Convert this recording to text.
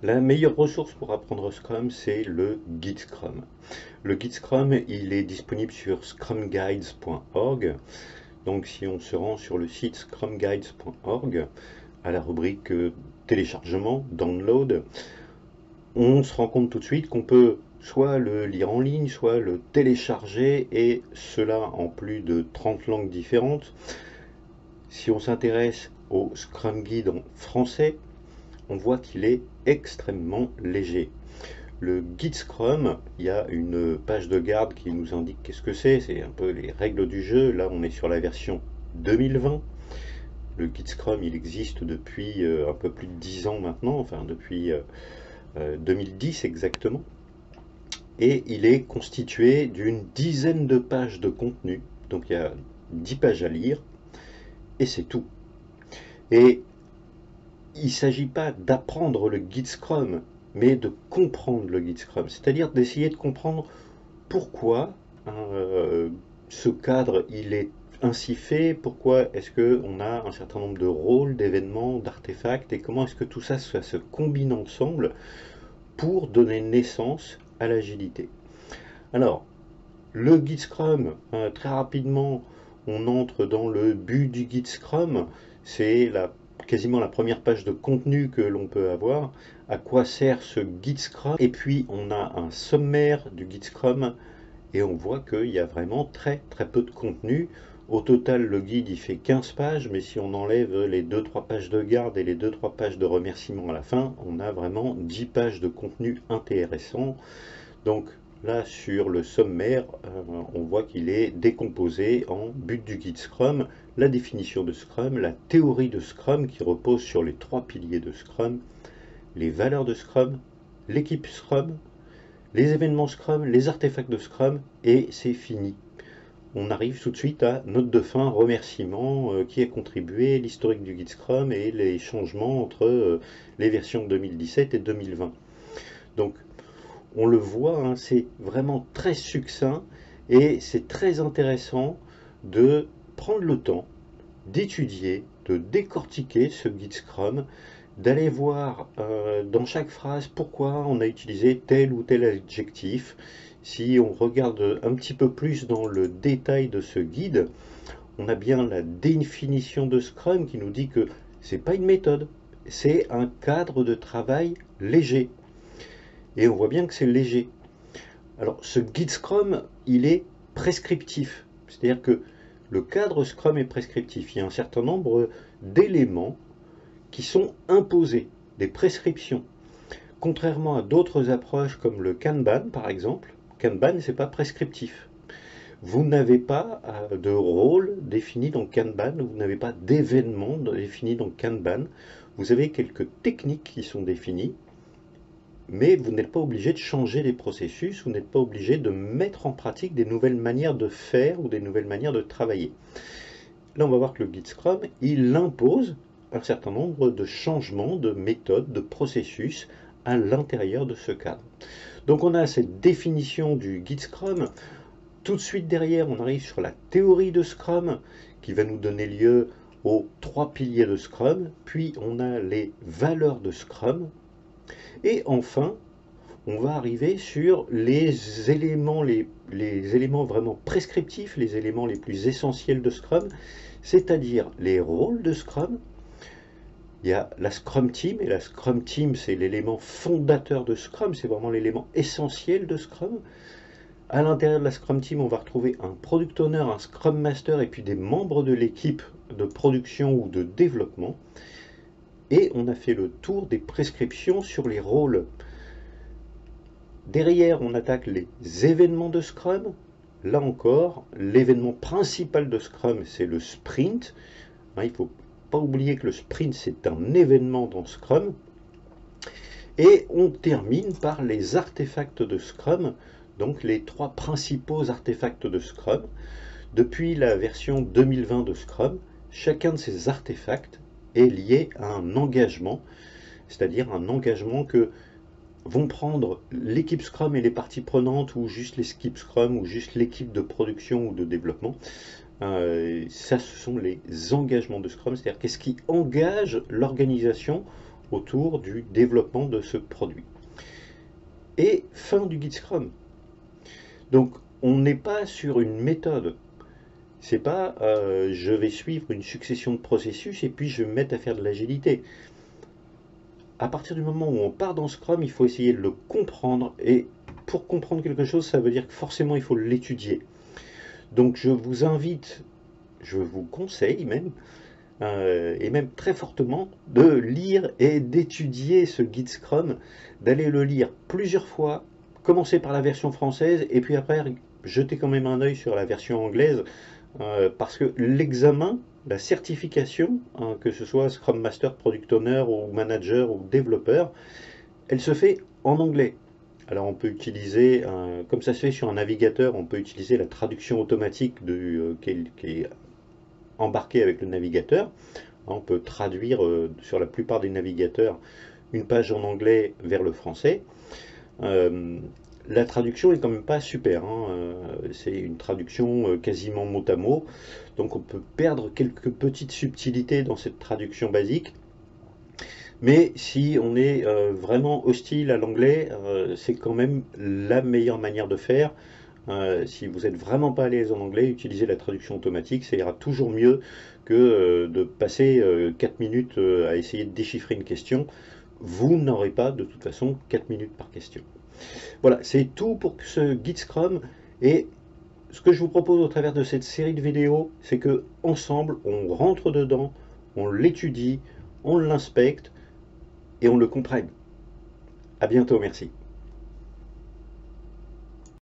La meilleure ressource pour apprendre Scrum, c'est le guide Scrum. Le guide Scrum, il est disponible sur scrumguides.org. Donc si on se rend sur le site scrumguides.org, à la rubrique téléchargement, download, on se rend compte tout de suite qu'on peut soit le lire en ligne, soit le télécharger, et cela en plus de 30 langues différentes. Si on s'intéresse au Scrum Guide en français, on voit qu'il est extrêmement léger. Le guide Scrum, il y a une page de garde qui nous indique qu'est-ce que c'est un peu les règles du jeu. Là, on est sur la version 2020. Le guide Scrum, il existe depuis un peu plus de 10 ans maintenant, enfin depuis 2010 exactement. Et il est constitué d'une dizaine de pages de contenu. Donc il y a 10 pages à lire, et c'est tout. Et il ne s'agit pas d'apprendre le guide Scrum, mais de comprendre le guide Scrum, c'est-à-dire d'essayer de comprendre pourquoi ce cadre il est ainsi fait, pourquoi est-ce qu'on a un certain nombre de rôles, d'événements, d'artefacts, et comment est-ce que tout ça se combine ensemble pour donner naissance à l'agilité. Alors, le guide Scrum, très rapidement, on entre dans le but du guide Scrum, c'est quasiment la première page de contenu que l'on peut avoir. À quoi sert ce guide Scrum? Et puis on a un sommaire du guide Scrum, et on voit qu'il y a vraiment très peu de contenu. Au total, le guide il fait 15 pages, mais si on enlève les 2-3 pages de garde et les 2-3 pages de remerciements à la fin, on a vraiment 10 pages de contenu intéressant. Donc là, sur le sommaire, on voit qu'il est décomposé en but du guide Scrum, la définition de Scrum, la théorie de Scrum qui repose sur les 3 piliers de Scrum, les valeurs de Scrum, l'équipe Scrum, les événements Scrum, les artefacts de Scrum, et c'est fini. On arrive tout de suite à note de fin, remerciements, qui a contribué, l'historique du guide Scrum et les changements entre les versions 2017 et 2020. Donc, on le voit, hein, c'est vraiment très succinct, et c'est très intéressant de prendre le temps d'étudier, de décortiquer ce guide Scrum, d'aller voir dans chaque phrase pourquoi on a utilisé tel ou tel adjectif. Si on regarde un petit peu plus dans le détail de ce guide, on a bien la définition de Scrum qui nous dit que c'est pas une méthode, c'est un cadre de travail léger. Et on voit bien que c'est léger. Alors ce guide Scrum, il est prescriptif. C'est-à-dire que le cadre Scrum est prescriptif. Il y a un certain nombre d'éléments qui sont imposés, des prescriptions. Contrairement à d'autres approches comme le Kanban par exemple, Kanban c'est pas prescriptif. Vous n'avez pas de rôle défini dans Kanban, vous n'avez pas d'événement défini dans Kanban. Vous avez quelques techniques qui sont définies, mais vous n'êtes pas obligé de changer les processus, vous n'êtes pas obligé de mettre en pratique des nouvelles manières de faire ou des nouvelles manières de travailler. Là, on va voir que le guide Scrum, il impose un certain nombre de changements, de méthodes, de processus à l'intérieur de ce cadre. Donc on a cette définition du guide Scrum. Tout de suite derrière, on arrive sur la théorie de Scrum qui va nous donner lieu aux 3 piliers de Scrum. Puis on a les valeurs de Scrum. Et enfin, on va arriver sur les éléments vraiment prescriptifs, les éléments les plus essentiels de Scrum, c'est-à-dire les rôles de Scrum. Il y a la Scrum Team, et la Scrum Team, c'est l'élément fondateur de Scrum, c'est vraiment l'élément essentiel de Scrum. À l'intérieur de la Scrum Team, on va retrouver un Product Owner, un Scrum Master, et puis des membres de l'équipe de production ou de développement. Et on a fait le tour des prescriptions sur les rôles. Derrière, on attaque les événements de Scrum. Là encore, l'événement principal de Scrum, c'est le sprint. Il ne faut pas oublier que le sprint, c'est un événement dans Scrum. Et on termine par les artefacts de Scrum, donc les 3 principaux artefacts de Scrum. Depuis la version 2020 de Scrum, chacun de ces artefacts est lié à un engagement, c'est-à-dire un engagement que vont prendre l'équipe Scrum et les parties prenantes, ou juste l'équipe Scrum, ou juste l'équipe de production ou de développement. Ça, ce sont les engagements de Scrum, c'est-à-dire qu'est-ce qui engage l'organisation autour du développement de ce produit. Et fin du guide Scrum. Donc on n'est pas sur une méthode. C'est pas je vais suivre une succession de processus et puis je vais me mettre à faire de l'agilité. À partir du moment où on part dans Scrum, il faut essayer de le comprendre, et pour comprendre quelque chose, ça veut dire que forcément il faut l'étudier. Donc je vous invite, je vous conseille même, et même très fortement, de lire et d'étudier ce guide Scrum, d'aller le lire plusieurs fois, commencer par la version française, et puis après jeter quand même un œil sur la version anglaise, parce que l'examen, la certification, hein, que ce soit Scrum Master, Product Owner, ou Manager, ou développeur, elle se fait en anglais. Alors on peut utiliser, comme ça se fait sur un navigateur, on peut utiliser la traduction automatique qui est embarquée avec le navigateur. On peut traduire sur la plupart des navigateurs une page en anglais vers le français. La traduction est quand même pas super, hein. C'est une traduction quasiment mot à mot, donc on peut perdre quelques petites subtilités dans cette traduction basique. Mais si on est vraiment hostile à l'anglais, c'est quand même la meilleure manière de faire. Si vous n'êtes vraiment pas à l'aise en anglais, utilisez la traduction automatique, ça ira toujours mieux que de passer 4 minutes à essayer de déchiffrer une question. Vous n'aurez pas de toute façon 4 minutes par question. Voilà, c'est tout pour ce guide Scrum, et ce que je vous propose au travers de cette série de vidéos, c'est que ensemble on rentre dedans, on l'étudie, on l'inspecte et on le comprenne. À bientôt, merci.